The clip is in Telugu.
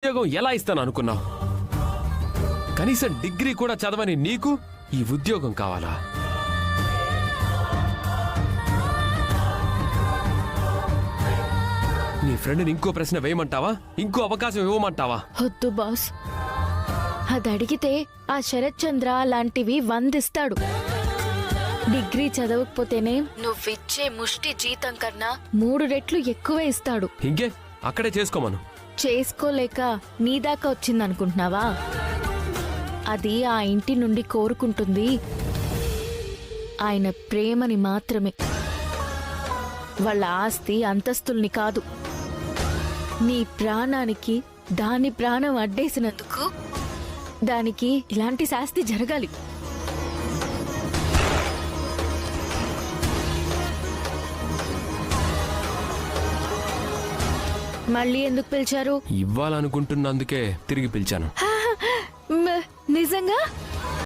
ఉద్యోగం ఎలా ఇస్తాను అనుకున్నావు? కనీసం డిగ్రీ కూడా చదవని నీకు ఈ ఉద్యోగం కావాలా? నీ ఫ్రెండ్ని ఇంకో ప్రశ్న వేయమంటావా? ఇంకో అవకాశం ఇవ్వమంటావా? వద్దు బాస్, అది అడిగితే ఆ శరత్ చంద్ర లాంటివి 100 ఇస్తాడు. డిగ్రీ చదవకపోతేనే నువ్విచ్చే ముష్టి జీతం కన్నా 3 రెట్లు ఎక్కువే ఇస్తాడు. ఇంకే అక్కడే చేసుకోమను. చేసుకోలేక నీదాకా వచ్చిందనుకుంటున్నావా? అది ఆ ఇంటి నుండి కోరుకుంటుంది ఆయన ప్రేమని మాత్రమే, వాళ్ళ ఆస్తి అంతస్తుల్ని కాదు. నీ ప్రాణానికి దాని ప్రాణం అడ్డేసినందుకు దానికి ఇలాంటి శాస్తి జరగాలి. మళ్ళీ ఎందుకు పిలిచారు? ఇవ్వాలనుకుంటున్నందుకే తిరిగి పిలిచాను. నిజంగా?